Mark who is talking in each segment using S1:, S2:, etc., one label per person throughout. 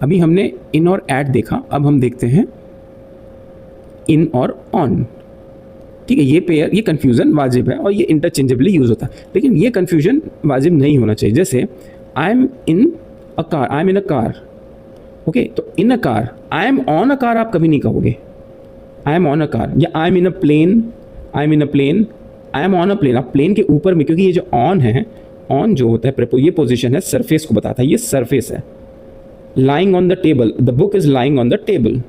S1: अभी हमने इन और एट देखा, अब हम देखते हैं इन और ऑन। ठीक है, ये पेयर, ये कन्फ्यूज़न वाजिब है और ये इंटरचेंजेबली यूज़ होता है, लेकिन ये कन्फ्यूजन वाजिब नहीं होना चाहिए। जैसे I am in a car, I am in a car, okay, तो in a car, I am on a car आप कभी नहीं कहोगे, I am on a car, या I am in a plane, I am in a plane, I am on a plane. आप plane के ऊपर में, क्योंकि ये जो ऑन है, ऑन जो होता है ये पोजीशन है सरफेस को बताता है, ये सरफेस है। Lying on the table, the book is lying on the table,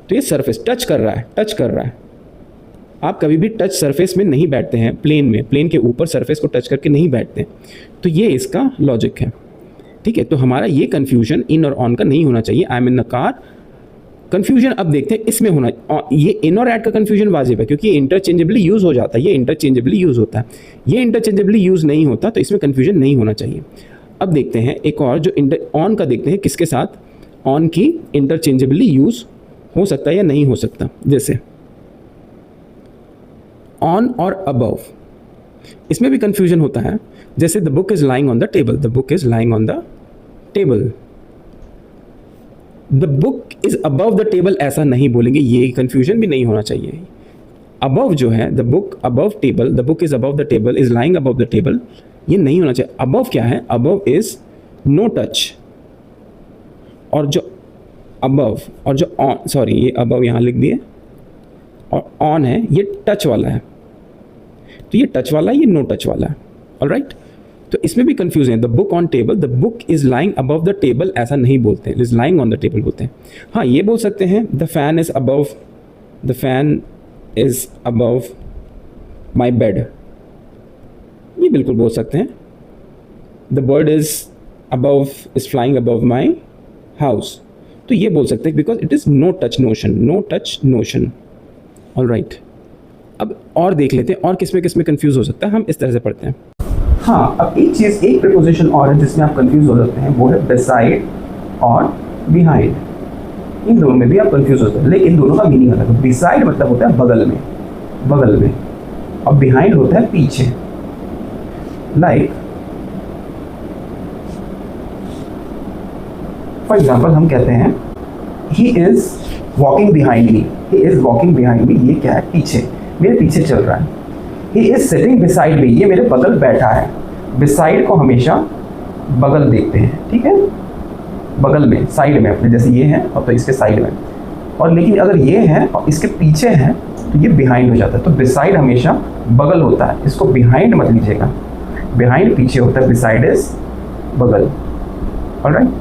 S1: तो ये सरफेस टच कर रहा है, टच कर रहा है। आप कभी भी टच सरफेस में नहीं बैठते हैं, प्लेन में, प्लेन के ऊपर सरफेस को टच करके नहीं बैठते, तो ये इसका लॉजिक है। ठीक है, तो हमारा ये कन्फ्यूजन इन और ऑन का नहीं होना चाहिए। आई am in a car, confusion अब देखते हैं इसमें होना, ये इन और एट का कन्फ्यूजन वाजिब है क्योंकि ये इंटरचेंजेबली यूज़ हो जाता है, ये इंटरचेंजेबली यूज़ होता है, ये इंटरचेंजेबली यूज़ नहीं होता, तो इसमें कन्फ्यूजन नहीं होना चाहिए। अब देखते हैं एक और जो ऑन का देखते हैं, किसके साथ ऑन की इंटरचेंजेबली यूज़ हो सकता है या नहीं हो सकता। जैसे ऑन और अबव, इसमें भी कन्फ्यूजन होता है। जैसे the book is lying on the table, the book is lying on the table, the book is above the table ऐसा नहीं बोलेंगे, ये कन्फ्यूजन भी नहीं होना चाहिए। अबव जो है, the book above table, the book is above the table, is lying above the table, ये नहीं होना चाहिए। अबव क्या है, अबव इज नो टच, और जो अबव और जो ऑन, सॉरी ये अबव यहाँ लिख दिए, और ऑन है ये टच वाला है, तो ये टच वाला है, ये नो टच वाला है। ऑलराइट, तो इसमें भी कंफ्यूजन है। The book on table, the book is lying above the table ऐसा नहीं बोलते, is lying on the table बोलते हैं। हाँ, ये बोल सकते हैं the fan is above, the fan is above my bed, ये बिल्कुल बोल सकते हैं। The bird is above, is flying above my house, तो ये बोल सकते हैं because it is no touch notion, no touch notion. Alright, अब और देख लेते हैं और किसमें किसमें कंफ्यूज हो सकता है, हम इस तरह से पढ़ते हैं। हाँ, अब एक चीज़, एक प्रीपोजिशन और है जिसमें आप कंफ्यूज हो सकते हैं, वो है बिसाइड और बिहाइंड। इन दोनों में भी आप कंफ्यूज हो सकते हैं, लेकिन दोनों का मीनिंग अलग है। बिसाइड मतलब होता है बगल में, बगल में, और बिहाइंड होता है पीछे। लाइक फॉर एग्जाम्पल हम कहते हैं he is walking behind me, he is walking behind me, ये क्या है, पीछे, मेरे पीछे चल रहा है। He is sitting beside me, ये मेरे बगल बैठा है। beside को हमेशा बगल देखते हैं, ठीक है, बगल में, साइड में अपने, जैसे ये है और तो इसके साइड में, और लेकिन अगर ये है और इसके पीछे है तो ये behind हो जाता है। तो beside हमेशा बगल होता है, इसको behind मत लीजिएगा, behind पीछे होता है, beside is बगल। ऑलराइट।